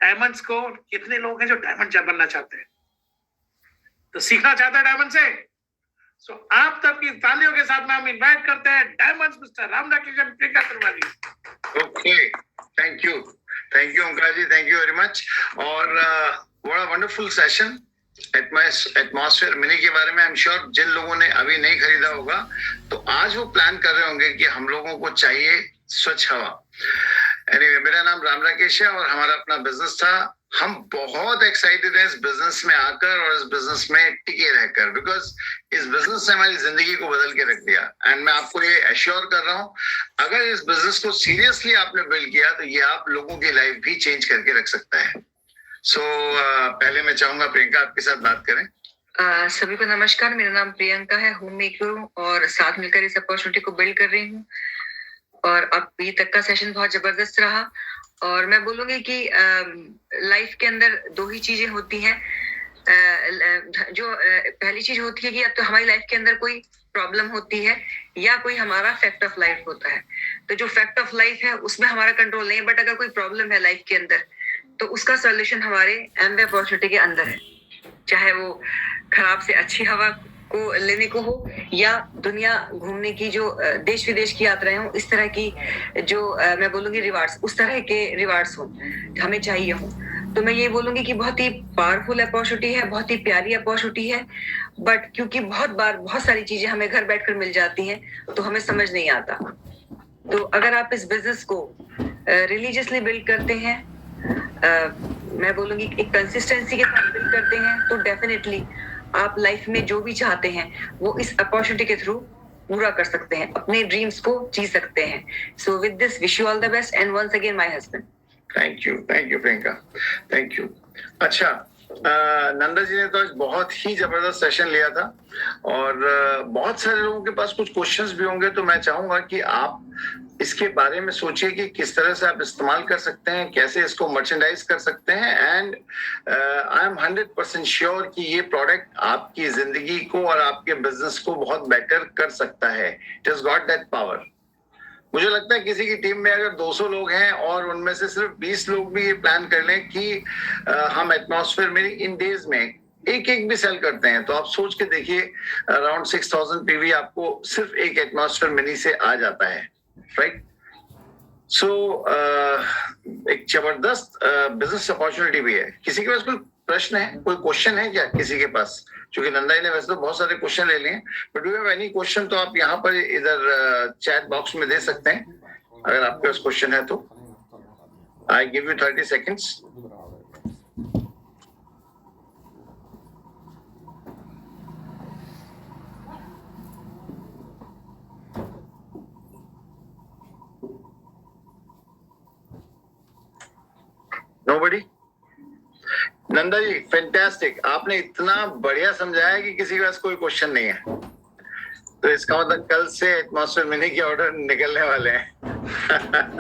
Diamonds को कितने लोग हैं जो डायमंड बनना चाहते हैं, तो सीखना चाहते हैं डायमंड से? सो आप सबकी तालियों के साथ में हम इनवाइट करते हैं diamonds mister Ram Rakesh and Priyanka Tripathi. Okay, thank you Omkar ji, thank you very much. और what a wonderful session. Atmosphere mini के बारे में आई एम श्योर जिन लोगों ने अभी नहीं खरीदा होगा तो आज वो प्लान कर रहे होंगे कि हम लोगों को चाहिए स्वच्छ हवा। एनीवे, मेरा नाम राम राकेश है और हमारा अपना बिजनेस था। हम बहुत एक्साइटेड हैं इस बिजनेस में आकर और इस बिजनेस में टिके रहकर, बिकॉज इस बिजनेस ने हमारी जिंदगी को बदल के रख दिया। एंड मैं आपको ये एश्योर कर रहा हूँ, अगर इस बिजनेस को सीरियसली आपने बिल्ड किया तो ये आप लोगों की लाइफ भी चेंज करके रख सकता है। सो पहले मैं चाहूंगा प्रियंका आपके साथ बात करें। सभी को नमस्कार, मेरा नाम प्रियंका है, होम मेकर हूँ और साथ मिलकर इस अपॉर्चुनिटी को बिल्ड कर रही हूँ। और अभी तक का सेशन बहुत जबरदस्त रहा और मैं बोलूंगी कि लाइफ के अंदर दो ही चीजें होती हैं। जो पहली चीज होती है कि अब तो हमारी लाइफ के अंदर कोई प्रॉब्लम होती है या कोई हमारा फैक्ट ऑफ लाइफ होता है। तो जो फैक्ट ऑफ लाइफ है उसमें हमारा कंट्रोल नहीं है, बट अगर कोई प्रॉब्लम है लाइफ के अंदर तो उसका सॉल्यूशन हमारे एमवे अपॉर्चुनिटी के अंदर है। चाहे वो खराब से अच्छी हवा को लेने को हो या दुनिया घूमने की जो देश विदेश की यात्राएं हो, इस तरह की जो मैं बोलूंगी रिवार्ड्स, उस तरह के रिवार्ड्स हो हमें चाहिए हो। तो मैं ये बोलूंगी कि बहुत ही पावरफुल अपॉर्चुनिटी है, बहुत ही प्यारी अपॉर्चुनिटी है, बट क्योंकि बहुत बार बहुत सारी चीजें हमें घर बैठकर मिल जाती हैं तो हमें समझ नहीं आता। तो अगर आप इस बिजनेस को रिलीजियसली बिल्ड करते हैं, मैं बोलूंगी एक कंसिस्टेंसी के साथ बिल्ड करते हैं, तो डेफिनेटली आप लाइफ में जो भी चाहते हैं वो इस अपॉर्चुनिटी के थ्रू पूरा कर सकते हैं, अपने ड्रीम्स को जी सकते हैं। So with this wish you all the best and once again my husband. Thank you Priyanka, thank you. अच्छा, नंदा जी ने तो आज बहुत ही जबरदस्त सेशन लिया था और बहुत सारे लोगों के पास कुछ क्वेश्चंस भी होंगे, तो मैं चाहूंगा कि आप इसके बारे में सोचिए कि किस तरह से आप इस्तेमाल कर सकते हैं, कैसे इसको मर्चेंडाइज कर सकते हैं। एंड आई एम 100% श्योर कि ये प्रोडक्ट आपकी जिंदगी को और आपके बिजनेस को बहुत बेटर कर सकता है। It has got that power. मुझे लगता है किसी की टीम में अगर 200 लोग हैं और उनमें से सिर्फ 20 लोग भी ये प्लान कर लें कि हम एटमॉस्फेयर में इन डेज में एक भी सेल करते हैं, तो आप सोच के देखिए अराउंड 6000 पीवी आपको सिर्फ एक एटमॉस्फेयर मिनी से आ जाता है, राइट? सो एक जबरदस्त बिजनेस अपॉर्चुनिटी भी है। किसी के पास कोई प्रश्न है, कोई क्वेश्चन है क्या किसी के पास? क्योंकि नंदा ने वैसे तो बहुत सारे क्वेश्चन ले लिए हैं, but do you have any question तो आप यहाँ पर इधर चैट बॉक्स में दे सकते हैं अगर आपके पास क्वेश्चन है तो। I give you 30 seconds. Nobody? Nanda ji fantastic, आपने इतना बढ़िया समझाया कि किसी के पास कोई क्वेश्चन नहीं है, तो इसका मतलब कल से एटमॉस्फेयर मिनी के ऑर्डर निकलने वाले हैं।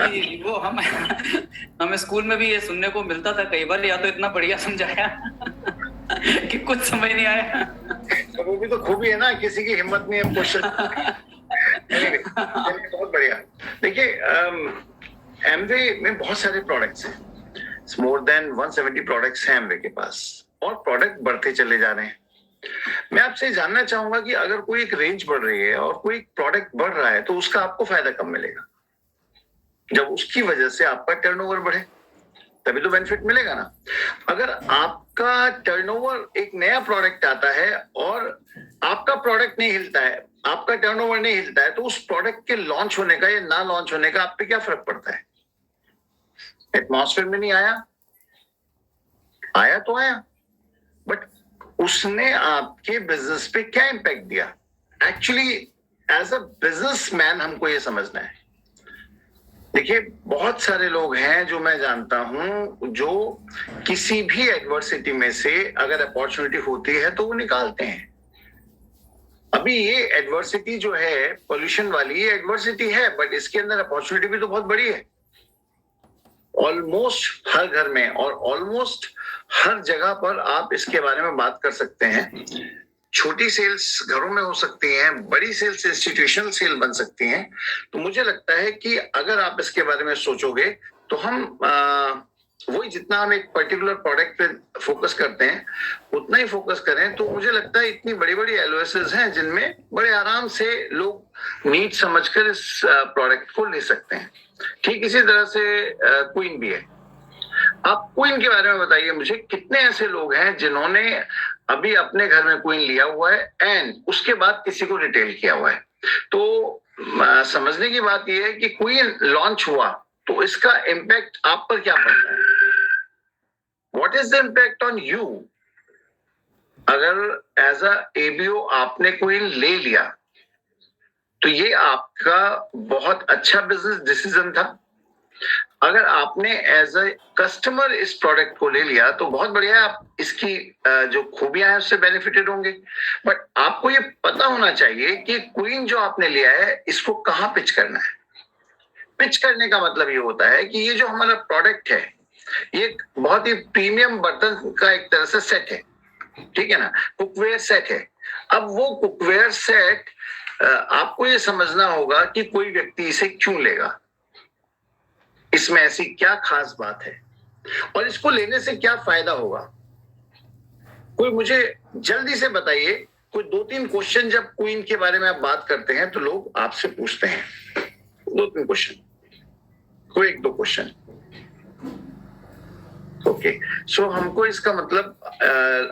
जी, वो हमें स्कूल में भी ये सुनने को मिलता था कई बार, या तो इतना बढ़िया समझाया कि कुछ समझ नहीं आया। तो वो भी तो खूबी है ना, किसी की हिम्मत नहीं है क्वेश्चन। बहुत बढ़िया। देखिए एमवे में बहुत सारे प्रोडक्ट्स हैं, मोर देन 170 प्रोडक्ट्स हैं एमवे के पास और प्रोडक्ट बढ़ते चले जा रहे हैं। मैं आपसे जानना चाहूंगा कि अगर कोई एक रेंज बढ़ रही है और कोई प्रोडक्ट बढ़ रहा है तो उसका आपको फायदा कब मिलेगा? जब उसकी वजह से आपका टर्नओवर बढ़े तभी तो बेनिफिट मिलेगा ना। अगर आपका टर्नओवर, एक नया प्रोडक्ट आता है और आपका प्रोडक्ट नहीं हिलता है, आपका टर्नओवर नहीं हिलता है, तो उस प्रोडक्ट के लॉन्च होने का या ना लॉन्च होने का आप पे क्या फर्क पड़ता है? एटमॉस्फेयर में नहीं आया तो आया, बट उसने आपके बिजनेस पे क्या इंपैक्ट दिया? एक्चुअली एज अ बिजनेसमैन हमको ये समझना है। देखिए बहुत सारे लोग हैं जो मैं जानता हूं जो किसी भी एडवर्सिटी में से अगर अपॉर्चुनिटी होती है तो वो निकालते हैं। अभी ये एडवर्सिटी जो है पोल्यूशन वाली, ये एडवर्सिटी है, बट इसके अंदर अपॉर्चुनिटी भी तो बहुत बड़ी है। ऑलमोस्ट हर घर में और ऑलमोस्ट हर जगह पर आप इसके बारे में बात कर सकते हैं। छोटी सेल्स घरों में हो सकती हैं, बड़ी सेल्स इंस्टीट्यूशनल सेल बन सकती हैं। तो मुझे लगता है कि अगर आप इसके बारे में सोचोगे तो हम वही जितना हम एक पर्टिकुलर प्रोडक्ट पे फोकस करते हैं उतना ही फोकस करें, तो मुझे लगता है इतनी बड़ी बड़ी एलओएसेस हैं जिनमें बड़े आराम से लोग नीड समझकर इस प्रोडक्ट को ले सकते हैं। ठीक इसी तरह से क्वीन भी है। आप क्वीन के बारे में बताइए मुझे, कितने ऐसे लोग हैं जिन्होंने अभी अपने घर में क्वीन लिया हुआ है एंड उसके बाद किसी को रिटेल किया हुआ है। तो समझने की बात यह है कि क्वीन लॉन्च हुआ तो इसका इम्पैक्ट आप पर क्या पड़ता है, what is the impact on you. अगर एज अ एबीओ आपने क्वीन ले लिया तो ये आपका बहुत अच्छा बिजनेस डिसीजन था। अगर आपने एज अ कस्टमर इस प्रोडक्ट को ले लिया तो बहुत बढ़िया, आप इसकी जो खूबियां हैं उससे बेनिफिटेड होंगे। बट आपको ये पता होना चाहिए कि क्वीन जो आपने लिया है इसको कहाँ पिच करना है। पिच करने का मतलब ये होता है कि ये जो हमारा प्रोडक्ट है ये बहुत ही प्रीमियम बर्तन का एक तरह से सेट है, ठीक है ना, कुकवेयर सेट है। अब वो कुकवेयर सेट आपको ये समझना होगा कि कोई व्यक्ति इसे क्यों लेगा, इसमें ऐसी क्या खास बात है और इसको लेने से क्या फायदा होगा। कोई मुझे जल्दी से बताइए, कोई 2-3 क्वेश्चन जब क्वीन के बारे में आप बात करते हैं तो लोग आपसे पूछते हैं 2-3 क्वेश्चन, कोई 1-2 क्वेश्चन। ओके, सो हमको इसका मतलब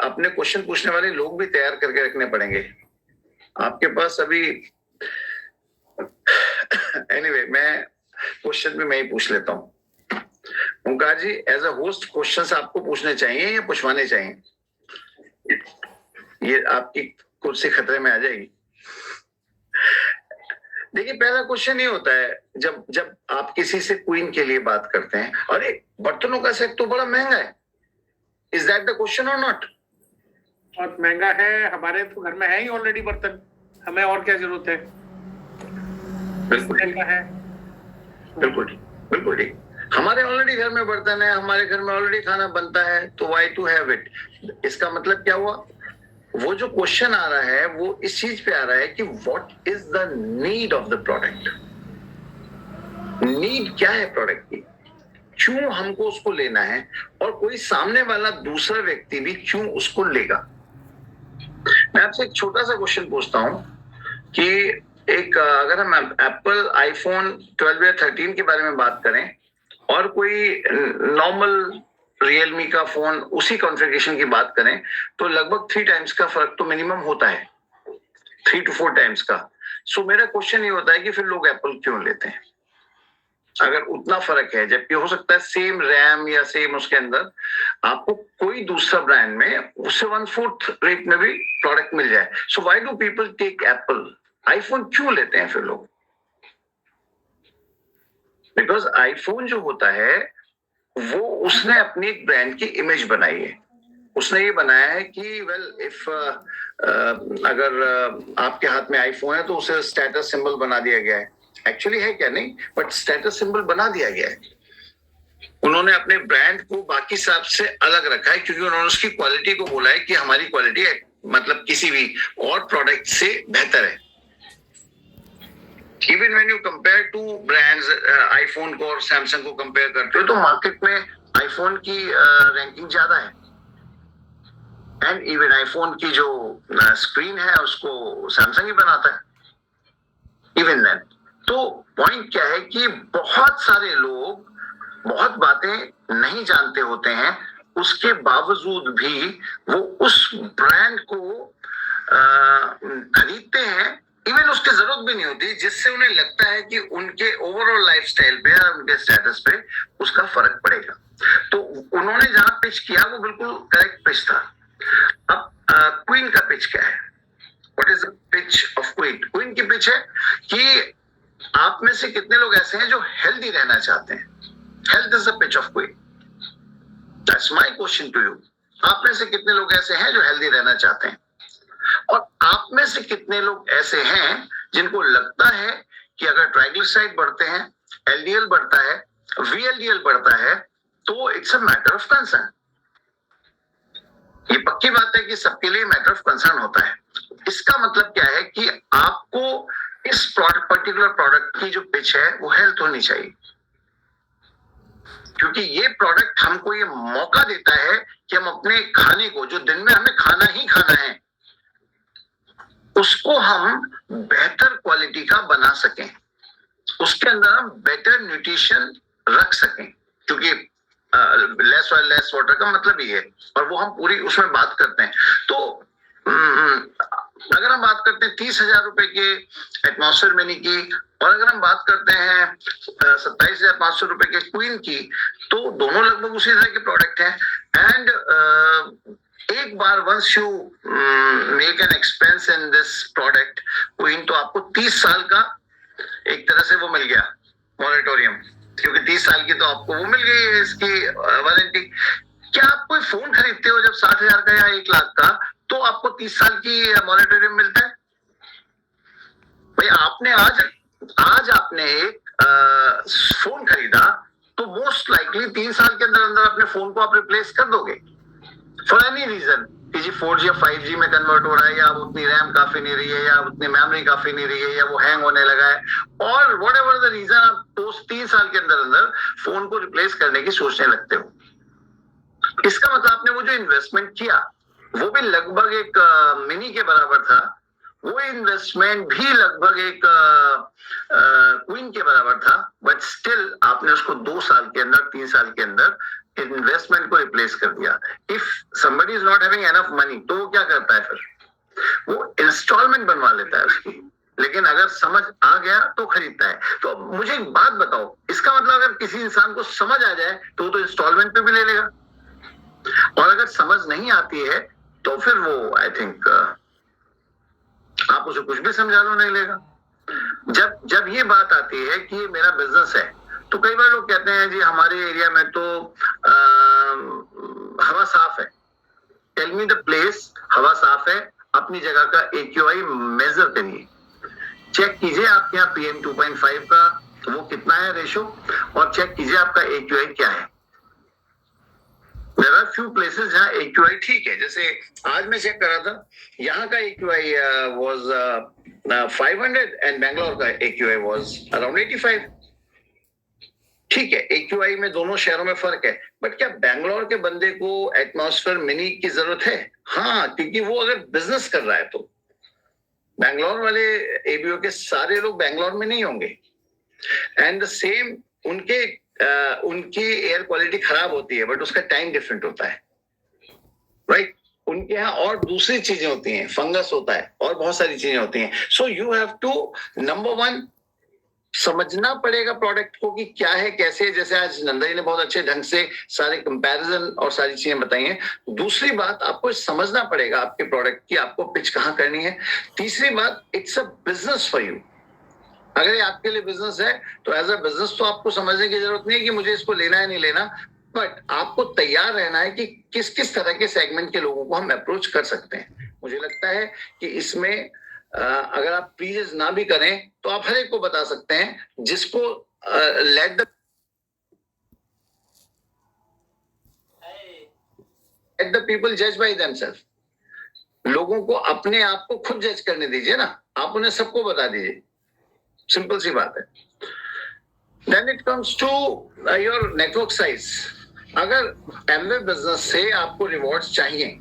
अपने क्वेश्चन पूछने वाले लोग भी तैयार करके रखने पड़ेंगे आपके पास अभी। एनीवे, मैं क्वेश्चन भी मैं ही पूछ लेता हूँ। ओंकार जी, एज अ होस्ट क्वेश्चंस आपको पूछने चाहिए या पूछवाने चाहिए? ये आपकी कुर्सी खतरे में आ जाएगी। देखिए, पहला क्वेश्चन ये होता है जब आप किसी से क्वीन के लिए बात करते हैं, अरे बर्तनों का सेट तो बड़ा महंगा है, इज दैट द क्वेश्चन और नॉट? बहुत महंगा है, हमारे तो घर में है ही ऑलरेडी बर्तन, हमें और क्या जरूरत है। बिल्कुल महंगा है, बिल्कुल ठीक, बिल्कुल ठीक। हमारे ऑलरेडी घर में बर्तन है, हमारे घर में ऑलरेडी खाना बनता है, तो व्हाई टू हैव इट। इसका मतलब क्या हुआ, वो जो क्वेश्चन आ रहा है वो इस चीज पे आ रहा है कि what is the need of the product. Need क्या है प्रोडक्ट की, क्यों हमको उसको लेना है, और कोई सामने वाला दूसरा व्यक्ति भी क्यों उसको लेगा। मैं आपसे एक छोटा सा क्वेश्चन पूछता हूं कि एक अगर हम एप्पल आईफोन 12 या 13 के बारे में बात करें और कोई नॉर्मल रियलमी का फोन उसी कॉन्फ़िगरेशन की बात करें तो लगभग 3 टाइम्स का फर्क तो मिनिमम होता है, 3 to 4 टाइम्स का। सो मेरा क्वेश्चन ये होता है कि फिर लोग एप्पल क्यों लेते हैं अगर उतना फर्क है, जबकि हो सकता है सेम रैम या सेम उसके अंदर आपको कोई दूसरा ब्रांड में उससे 1/4 रेट में भी प्रोडक्ट मिल जाए। So why do people take Apple? IPhone क्यों लेते हैं फिर लोग? बिकॉज आईफोन जो होता है वो उसने अपनी एक ब्रांड की इमेज बनाई है। उसने ये बनाया है कि वेल इफ अगर आपके हाथ में आईफोन है तो उसे स्टेटस सिंबल बना दिया गया है। एक्चुअली है क्या नहीं, बट स्टेटस सिंबल बना दिया गया है। उन्होंने अपने ब्रांड को बाकी सब से अलग रखा है क्योंकि उन्होंने उसकी क्वालिटी को बोला है कि हमारी क्वालिटी मतलब किसी भी और प्रोडक्ट से बेहतर है। Even when you compare to brands, iPhone को और सैमसंग को कंपेयर करते हो तो मार्केट में आईफोन की रैंकिंग ज्यादा है। एंड इवन आईफोन की जो स्क्रीन है उसको सैमसंग ही बनाता है इवन देन। तो पॉइंट क्या है कि बहुत सारे लोग बहुत बातें नहीं जानते होते हैं, उसके बावजूद भी वो उस ब्रांड को खरीदते हैं, इवन उसकी जरूरत भी नहीं होती, जिससे उन्हें लगता है कि उनके ओवरऑल लाइफस्टाइल पे या उनके स्टेटस पे उसका फर्क पड़ेगा। तो उन्होंने जहां पिच किया वो बिल्कुल करेक्ट पिच था। अब क्वीन का पिच क्या है? What is the pitch of queen? Queen की पिच है कि आप में से कितने लोग ऐसे हैं जो हेल्दी रहना चाहते हैं। Health is the pitch of queen. That's my question to you. आप में से कितने लोग ऐसे हैं जो हेल्दी रहना चाहते हैं, और आप में से कितने लोग ऐसे हैं जिनको लगता है कि अगर ट्राइग्लिसराइड बढ़ते हैं, एलडीएल बढ़ता है, वीएलडीएल बढ़ता है तो it's a matter of concern. ये पक्की बात है कि सबके लिए मैटर ऑफ कंसर्न होता है। इसका मतलब क्या है कि आपको इस पर्टिकुलर प्रोडक्ट की जो पिच है वो हेल्थ होनी चाहिए। क्योंकि ये प्रोडक्ट हमको ये मौका देता है कि हम अपने खाने को, जो दिन में हमें खाना ही खाना है, उसको हम बेहतर क्वालिटी का बना सकें, उसके अंदर हम बेटर न्यूट्रिशन रख सकें, क्योंकि लेस ऑयल लेस वाटर का मतलब ही है, और वो हम पूरी उसमें बात करते हैं। तो अगर हम बात करते हैं 30,000 रुपए के एटमॉस्फेयर मिनी की, और अगर हम बात करते हैं 27,500 रुपए के क्वीन की, तो दोनों लगभग उसी तरह के प्रोडक्ट हैं। एंड एक बार once you make an expense in this product queen, तो आपको 30 साल का एक तरह से वो मिल गया मॉरेटोरियम, क्योंकि 30 साल की तो आपको वो मिल गई है इसकी वारंटी। क्या आप कोई फोन खरीदते हो जब 60,000 का या 1 लाख का, तो आपको 30 साल की मॉरेटोरियम मिलता है? भाई आपने आज आपने एक फोन खरीदा, तो मोस्ट लाइकली 3 साल के अंदर अंदर अपने फोन को आप रिप्लेस कर दोगे फॉर एनी रीजन, कि जी 4G या 5G में कन्वर्ट हो रहा है, या उतनी रैम काफी नहीं रही है, या उतनी मेमोरी काफी नहीं रही है, या वो हैंग होने लगा है, और वट एवर द रीजन, आप तो 3 साल के अंदर अंदर फोन को रिप्लेस करने की सोचने लगते हो। इसका मतलब आपने वो जो इन्वेस्टमेंट किया वो भी लगभग एक मिनी के बराबर था, वो इन्वेस्टमेंट भी लगभग एक क्वीन के बराबर था, बट स्टिल आपने उसको 2 साल के अंदर 3 साल के अंदर इन्वेस्टमेंट को रिप्लेस कर दिया। If somebody is not having enough money, तो वो क्या करता है फिर? वो इंस्टॉलमेंट बनवा लेता है उसकी, लेकिन अगर समझ आ गया तो खरीदता है। तो मुझे एक बात बताओ, इसका मतलब अगर किसी इंसान को समझ आ जाए तो इंस्टॉलमेंट पे भी ले लेगा, और अगर समझ नहीं आती है तो फिर वो आई थिंक आप उसे कुछ भी समझा लो नहीं लेगा। जब ये बात आती है कि ये मेरा बिजनेस है, तो कई बार लोग कहते हैं जी हमारे एरिया में तो हवा साफ है। टेल मी द प्लेस, हवा साफ है, अपनी जगह का AQI मेजर करिए, चेक कीजिए आपके यहाँ PM 2.5 का वो कितना है रेशो, और चेक कीजिए आपका AQI क्या है। There are few places जहाँ AQI ठीक है, जैसे आज मैं चेक कर रहा था, यहाँ का AQI was 500 एंड बैंगलोर का AQI was around 85। ठीक है, AQI में दोनों शहरों में फर्क है, बट क्या बैंगलोर के बंदे को एटमॉस्फेयर मिनी की जरूरत है? हाँ, क्योंकि वो अगर बिजनेस कर रहा है तो बैंगलोर वाले ABO के सारे लोग बैंगलोर में नहीं होंगे, एंड द सेम उनकी एयर क्वालिटी खराब होती है, बट उसका टाइम डिफरेंट होता है, राइट? उनके यहाँ और दूसरी चीजें होती हैं, फंगस होता है और बहुत सारी चीजें होती हैं। So you have to number 1 समझना पड़ेगा प्रोडक्ट को कि क्या है कैसे है, जैसे आज नंदा जी ने बहुत अच्छे ढंग से सारे कंपैरिजन और सारी चीजें बताई हैं। दूसरी बात, आपको समझना पड़ेगा आपके प्रोडक्ट की आपको पिच कहाँ करनी है। तीसरी बात, it's a business for you. अगर ये आपके लिए बिजनेस है तो एज अ बिजनेस तो आपको समझने की जरूरत नहीं है कि मुझे इसको लेना है नहीं लेना, बट आपको तैयार रहना है कि किस किस तरह के सेगमेंट के लोगों को हम अप्रोच कर सकते हैं। मुझे लगता है कि इसमें अगर आप प्लीज ना भी करें तो आप हर एक को बता सकते हैं, जिसको लेट द पीपल जज बाय देमसेल्फ। लोगों को अपने आप को खुद जज करने दीजिए ना, आप उन्हें सबको बता दीजिए, सिंपल सी बात है। Then it comes to your network size. अगर एमवे बिजनेस से आपको रिवॉर्ड्स चाहिए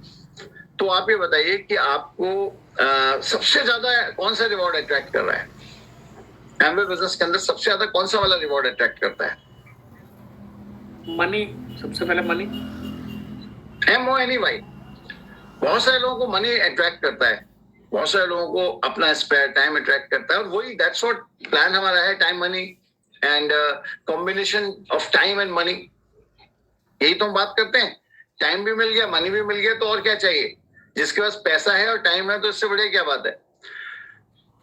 तो आप ये बताइए कि आपको सबसे ज्यादा कौन सा रिवॉर्ड अट्रैक्ट कर रहा है? एमवे बिजनेस के अंदर सबसे ज्यादा कौन सा वाला रिवॉर्ड अट्रैक्ट करता है? मनी, सबसे पहले मनी, MONEY। बहुत सारे लोगों को मनी अट्रैक्ट करता है, बहुत सारे लोगों को अपना स्पेयर टाइम अट्रैक्ट करता है, और वही दैट्स व्हाट प्लान हमारा है, time money and combination of time and money. यही तो हम बात करते हैं, टाइम भी मिल गया, मनी भी मिल गया, तो और क्या चाहिए? जिसके पास पैसा है और टाइम है तो इससे बढ़िया क्या बात है।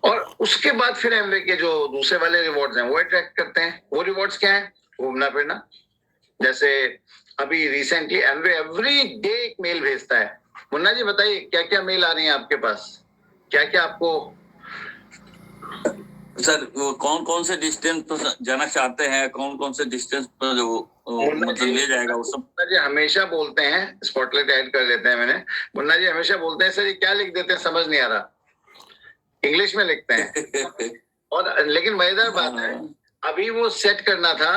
और उसके बाद फिर एमवे के जो दूसरे वाले रिवॉर्ड्स हैं वो अट्रैक्ट करते हैं। वो रिवॉर्ड्स क्या है? घूमना फिरना। जैसे अभी रिसेंटली एमवे एवरी डे एक मेल भेजता है। मुन्ना जी बताइए क्या क्या मेल आ रही है आपके पास, क्या क्या आपको? सर वो कौन कौन से डिस्टेंस पर जाना चाहते हैं, कौन कौन से डिस्टेंस पर जो मतलब ले जाएगा वो सब। मुन्ना जी हमेशा बोलते हैं, स्पॉटलाइट ऐड कर लेते हैं मैंने, मुन्ना जी हमेशा बोलते हैं सर ये क्या लिख देते हैं समझ नहीं आ रहा, इंग्लिश में लिखते हैं। और लेकिन मजेदार बात है, अभी वो सेट करना था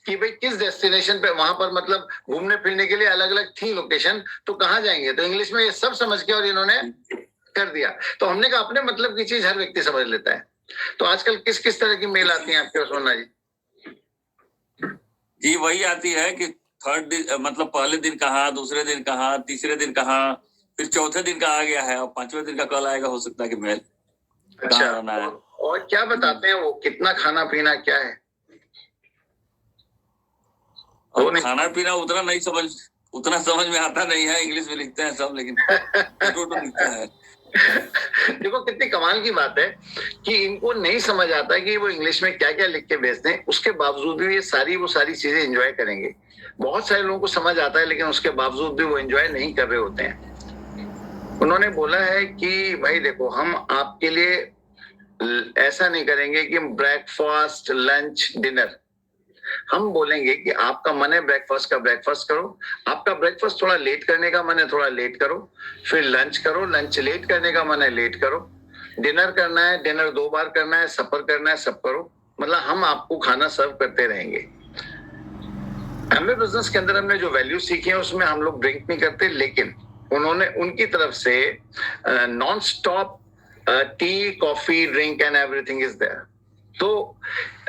कि भाई किस डेस्टिनेशन पे, वहां पर मतलब घूमने फिरने के लिए अलग अलग थी लोकेशन, तो कहाँ जाएंगे, तो इंग्लिश में ये सब समझ के और इन्होंने कर दिया। तो हमने कहा अपने मतलब की चीज हर व्यक्ति समझ लेता है। तो आजकल किस किस तरह की मेल आती है आपके पास मुन्ना जी? जी वही आती है कि थर्ड दिन, मतलब पहले दिन कहा, दूसरे दिन कहा, तीसरे दिन कहा, फिर चौथे दिन का आ गया है और पांचवें दिन का कल आएगा, हो सकता है कि मेल। अच्छा, कहाँ रहना है। और क्या बताते हैं वो, कितना खाना पीना क्या है? वो और नहीं खाना पीना उतना समझ में आता नहीं है, इंग्लिश में लिखते हैं सब, लेकिन फोटो लिखता है। देखो कितनी कमाल की बात है कि इनको नहीं समझ आता कि वो इंग्लिश में क्या क्या लिख के भेजते हैं, उसके बावजूद भी ये वो सारी चीजें एंजॉय करेंगे। बहुत सारे लोगों को समझ आता है लेकिन उसके बावजूद भी वो एंजॉय नहीं कर रहे होते हैं। उन्होंने बोला है कि भाई देखो, हम आपके लिए ऐसा नहीं करेंगे कि ब्रेकफास्ट लंच डिनर, हम बोलेंगे कि आपका मन है ब्रेकफास्ट का, ब्रेकफास्ट करो, आपका ब्रेकफास्ट थोड़ा लेट करने का मन है, थोड़ा लेट करो, फिर लंच करो, लंच लेट करने का मन है, लेट करो, डिनर करना है, डिनर 2 बार करना है, सफर करना है, सब करो। मतलब हम आपको खाना सर्व करते रहेंगे। एमवे बिजनेस के अंदर हमने जो वैल्यू सीखी है उसमें हम लोग ड्रिंक नहीं करते, लेकिन उन्होंने उनकी तरफ से non stop tea, coffee, drink and everything is there. तो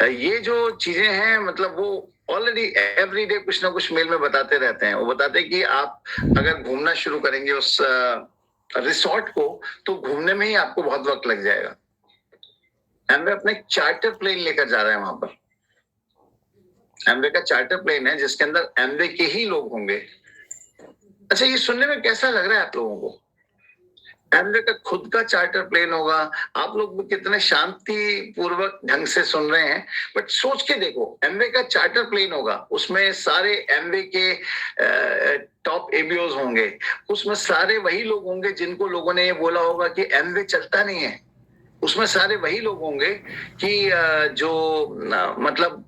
ये जो चीजें हैं, मतलब वो ऑलरेडी एवरी डे कुछ ना कुछ मेल में बताते रहते हैं। वो बताते हैं कि आप अगर घूमना शुरू करेंगे उस रिसोर्ट को, तो घूमने में ही आपको बहुत वक्त लग जाएगा। एमवे अपने चार्टर प्लेन लेकर जा रहे हैं वहां पर। एमवे का चार्टर प्लेन है जिसके अंदर एमवे के ही लोग होंगे। अच्छा, ये सुनने में कैसा लग रहा है आप लोगों को? एमवे का खुद का चार्टर प्लेन होगा। आप लोग भी कितने शांति पूर्वक ढंग से सुन रहे हैं, बट सोच के देखो, एमवे का चार्टर प्लेन होगा, उसमें सारे एमवे के टॉप एबीओज होंगे, उसमें सारे वही लोग होंगे जिनको लोगों ने ये बोला होगा कि एमवे चलता नहीं है, उसमें सारे वही लोग होंगे कि जो मतलब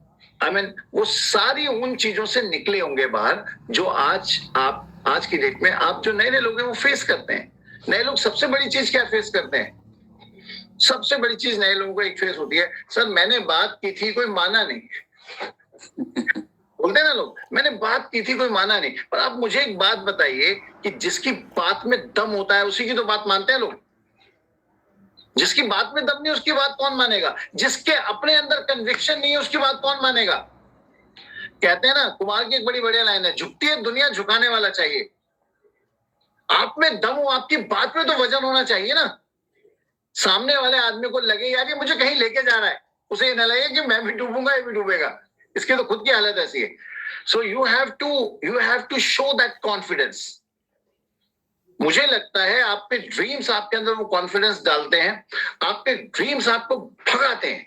वो सारी उन चीजों से निकले होंगे बाहर जो आज की डेट में आप जो नए नए लोग हैं वो फेस करते हैं। नए लोग सबसे बड़ी चीज क्या फेस करते हैं? सबसे बड़ी चीज नए लोगों को एक फेस होती है, सर मैंने बात की थी कोई माना नहीं। बोलते हैं ना लोग, मैंने बात की थी कोई माना नहीं। पर आप मुझे एक बात बताइए कि जिसकी बात में दम होता है उसी की तो बात मानते हैं लोग। जिसकी बात में दम नहीं उसकी बात कौन मानेगा? जिसके अपने अंदर कन्विक्शन नहीं है उसकी बात कौन मानेगा? कहते हैं ना, कुमार की एक बड़ी बढ़िया लाइन है, झुकती है दुनिया झुकाने वाला चाहिए। आप में दम हो, आपकी बात में तो वजन होना चाहिए ना। सामने वाले आदमी को लगे यार ये मुझे कहीं लेके जा रहा है, उसे न लगे कि मैं भी डूबूंगा ये भी डूबेगा, इसकी तो खुद की हालत ऐसी है। So you have to show that confidence. मुझे लगता है आपके ड्रीम्स आपके अंदर वो कॉन्फिडेंस डालते हैं, आपके ड्रीम्स आपको भगाते हैं,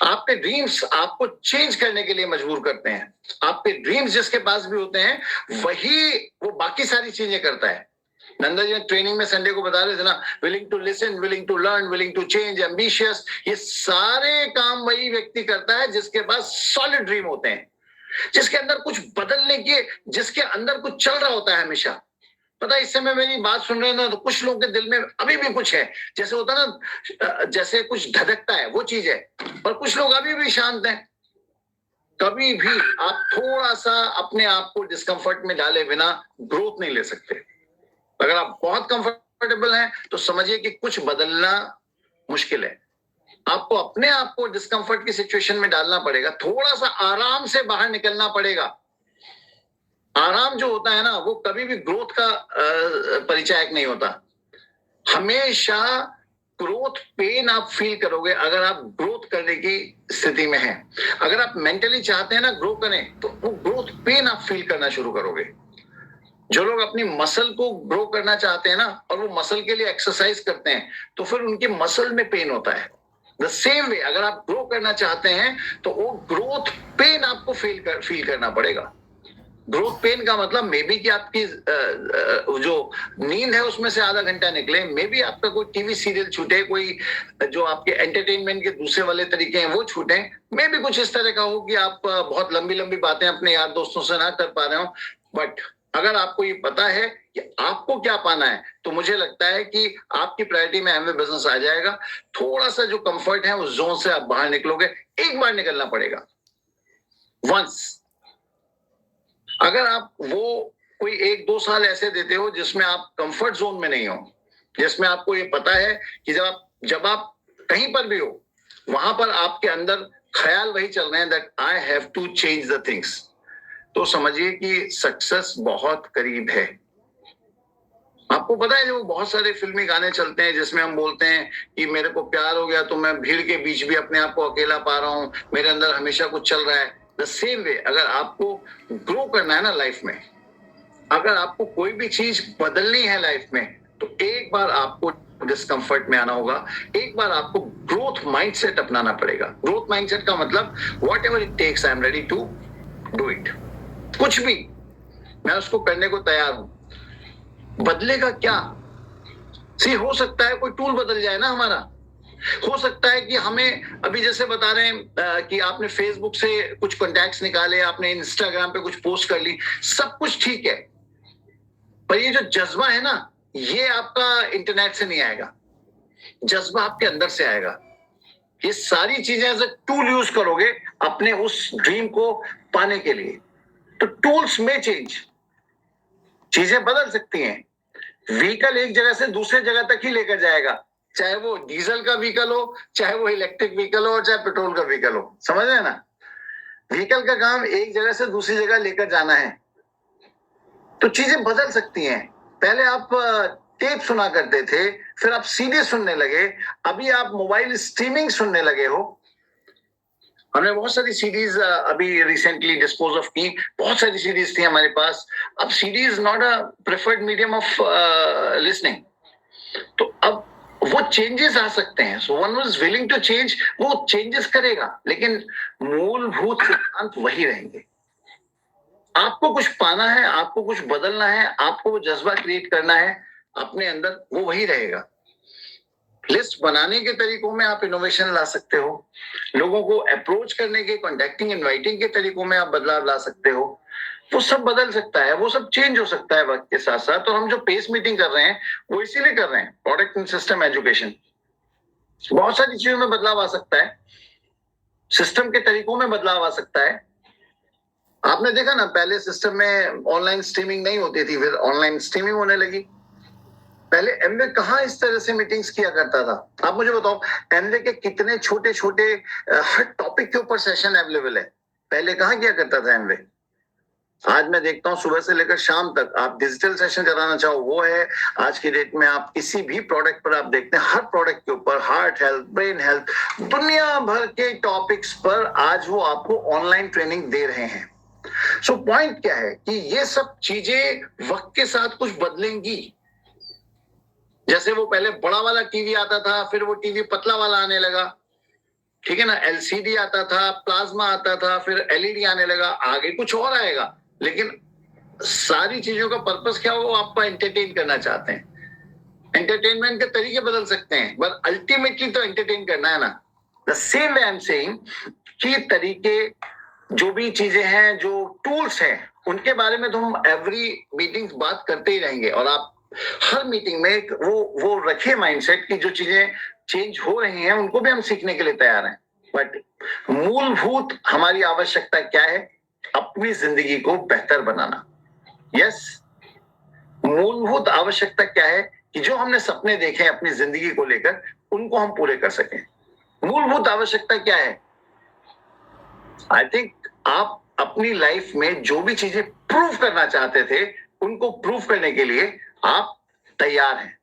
आपके ड्रीम्स आपको चेंज करने के लिए मजबूर करते हैं। आपके ड्रीम्स जिसके पास भी होते हैं वही वो बाकी सारी चीजें करता है। नंदा जी ट्रेनिंग में संडे को बता रहे थे ना, willing to listen, willing to learn, willing to change, ambitious, ये सारे काम वही व्यक्ति करता है जिसके पास सॉलिड ड्रीम होते हैं, जिसके अंदर कुछ बदलने के, जिसके अंदर कुछ चल रहा होता है हमेशा। पता है, इस समय मेरी बात सुन रहे हैं ना, तो कुछ लोगों के दिल में अभी भी कुछ है, जैसे होता है ना, जैसे कुछ धधकता है, वो चीज है। पर कुछ लोग अभी भी शांत हैं। कभी भी आप थोड़ा सा अपने आप को डिस्कंफर्ट में डाले बिना ग्रोथ नहीं ले सकते। अगर आप बहुत कंफर्टेबल हैं तो समझिए कि कुछ बदलना मुश्किल है। आपको अपने आप को डिस्कंफर्ट की सिचुएशन में डालना पड़ेगा, थोड़ा सा आराम से बाहर निकलना पड़ेगा। आराम जो होता है ना, वो कभी भी ग्रोथ का परिचायक नहीं होता। हमेशा ग्रोथ पेन आप फील करोगे अगर आप ग्रोथ करने की स्थिति में हैं। अगर आप मेंटली चाहते हैं ना ग्रो करें, तो वो ग्रोथ पेन आप फील करना शुरू करोगे। जो लोग अपनी मसल को ग्रो करना चाहते हैं ना, और वो मसल के लिए एक्सरसाइज करते हैं, तो फिर उनके मसल में पेन होता है। द सेम वे अगर आप ग्रो करना चाहते हैं तो वो ग्रोथ पेन आपको फील करना पड़ेगा। ग्रोथ पेन का मतलब मे बी कि आपकी जो नींद है उसमें से आधा घंटा निकले, मे बी आपका कोई टीवी सीरियल छूटे, कोई जो आपके एंटरटेनमेंट के दूसरे वाले तरीके हैं वो छूटे, मे बी कुछ इस तरह का हो कि आप बहुत लंबी लंबी बातें अपने यार दोस्तों से ना कर पा रहे हो। बट अगर आपको ये पता है कि आपको क्या पाना है, तो मुझे लगता है कि आपकी प्रायोरिटी में एमवे बिजनेस आ जाएगा। थोड़ा सा जो कंफर्ट है उस जोन से आप बाहर निकलोगे, एक बार निकलना पड़ेगा। वंस। अगर आप वो कोई 1-2 साल ऐसे देते हो जिसमें आप कंफर्ट जोन में नहीं हो, जिसमें आपको ये पता है कि जब आप कहीं पर भी हो वहां पर आपके अंदर ख्याल वही चल रहे हैं that I have to change the things, तो समझिए कि सक्सेस बहुत करीब है। आपको पता है जो बहुत सारे फिल्मी गाने चलते हैं जिसमें हम बोलते हैं कि मेरे को प्यार हो गया तो मैं भीड़ के बीच भी अपने आप को अकेला पा रहा हूं, मेरे अंदर हमेशा कुछ चल रहा है। द सेम वे अगर आपको ग्रो करना है ना लाइफ में, अगर आपको कोई भी चीज बदलनी है लाइफ में, तो एक बार आपको डिस्कम्फर्ट में आना होगा, एक बार आपको ग्रोथ माइंडसेट अपनाना पड़ेगा। ग्रोथ माइंडसेट का मतलब whatever it takes I am ready to do it. कुछ भी मैं उसको करने को तैयार हूं। बदलेगा क्या? हो सकता है कोई टूल बदल जाए ना हमारा, हो सकता है कि हमें अभी जैसे बता रहे हैं कि आपने फेसबुक से कुछ कॉन्टैक्ट्स निकाले, आपने इंस्टाग्राम पे कुछ पोस्ट कर ली, सब कुछ ठीक है, पर ये जो जज्बा है ना, ये आपका इंटरनेट से नहीं आएगा, जज्बा आपके अंदर से आएगा। ये सारी चीजें एज अ टूल यूज करोगे अपने उस ड्रीम को पाने के लिए, तो टूल्स में चेंज, चीजें बदल सकती हैं। व्हीकल एक जगह से दूसरे जगह तक ही लेकर जाएगा, चाहे वो डीजल का व्हीकल हो, चाहे वो इलेक्ट्रिक व्हीकल हो, चाहे पेट्रोल का व्हीकल हो, समझ रहे हैं ना? व्हीकल का काम एक जगह से दूसरी जगह लेकर जाना है, तो चीजें बदल सकती हैं। पहले आप टेप सुना करते थे, फिर आप सीडी सुनने लगे, अभी आप मोबाइल स्ट्रीमिंग सुनने लगे हो। हमने बहुत सारी सीडीज अभी रिसेंटली डिस्पोज ऑफ की, बहुत सारी सीडीज थी हमारे पास। अब CD is not a preferred medium of listening, तो अब वो चेंजेस आ सकते हैं। So one was willing to change, वो चेंजेस करेगा, लेकिन मूलभूत सिद्धांत वही रहेंगे। आपको कुछ पाना है, आपको कुछ बदलना है, आपको वो जज्बा क्रिएट करना है अपने अंदर, वो वही रहेगा। लिस्ट बनाने के तरीकों में आप इनोवेशन ला सकते हो, लोगों को अप्रोच करने के, कॉन्टैक्टिंग, इनवाइटिंग के तरीकों में आप बदलाव ला सकते हो। वो सब बदल सकता है, वो सब चेंज हो सकता है वक्त के साथ साथ। और हम जो पेस मीटिंग कर रहे हैं वो इसीलिए कर रहे हैं, प्रोडक्ट एंड सिस्टम एजुकेशन। बहुत सारी चीजों में बदलाव आ सकता है, सिस्टम के तरीकों में बदलाव आ सकता है। आपने देखा ना, पहले सिस्टम में ऑनलाइन स्ट्रीमिंग नहीं होती थी, फिर ऑनलाइन स्ट्रीमिंग होने लगी। पहले एमवे कहाँ इस तरह से मीटिंग्स किया करता था? आप मुझे बताओ, एमवे के कितने छोटे छोटे हर टॉपिक के ऊपर सेशन अवेलेबल है, पहले कहाँ किया करता था एमवे? आज मैं देखता हूँ सुबह से लेकर शाम तक आप डिजिटल सेशन कराना चाहो वो है। आज की डेट में आप किसी भी प्रोडक्ट पर आप देखते हैं, हर प्रोडक्ट के ऊपर हार्ट हेल्थ, ब्रेन हेल्थ, दुनिया भर के टॉपिक्स पर आज वो आपको ऑनलाइन ट्रेनिंग दे रहे हैं। सो पॉइंट क्या है कि ये सब चीजें वक्त के साथ कुछ बदलेंगी। जैसे वो पहले बड़ा वाला टीवी आता था, फिर वो टीवी पतला वाला आने लगा, ठीक है ना, एलसीडी आता था, प्लाज्मा आता था, फिर एलईडी आने लगा, आगे कुछ और आएगा। लेकिन सारी चीजों का पर्पस क्या हो, वो आपको एंटरटेन करना चाहते हैं। एंटरटेनमेंट के तरीके बदल सकते हैं, बट अल्टीमेटली तो एंटरटेन करना है ना। The same way I am saying कि तरीके, जो भी चीजें हैं, जो टूल्स हैं, उनके बारे में तो हम एवरी मीटिंग बात करते ही रहेंगे। और आप हर मीटिंग में वो रखे माइंडसेट की जो चीजें चेंज हो रही हैं उनको भी हम सीखने के लिए तैयार हैं। बट मूलभूत हमारी आवश्यकता क्या है? अपनी जिंदगी को बेहतर बनाना। यस, मूलभूत आवश्यकता क्या है कि जो हमने सपने देखे हैं अपनी जिंदगी को लेकर, उनको हम पूरे कर सकें। मूलभूत आवश्यकता क्या है? आई थिंक आप अपनी लाइफ में जो भी चीजें प्रूव करना चाहते थे, उनको प्रूव करने के लिए आप तैयार हैं।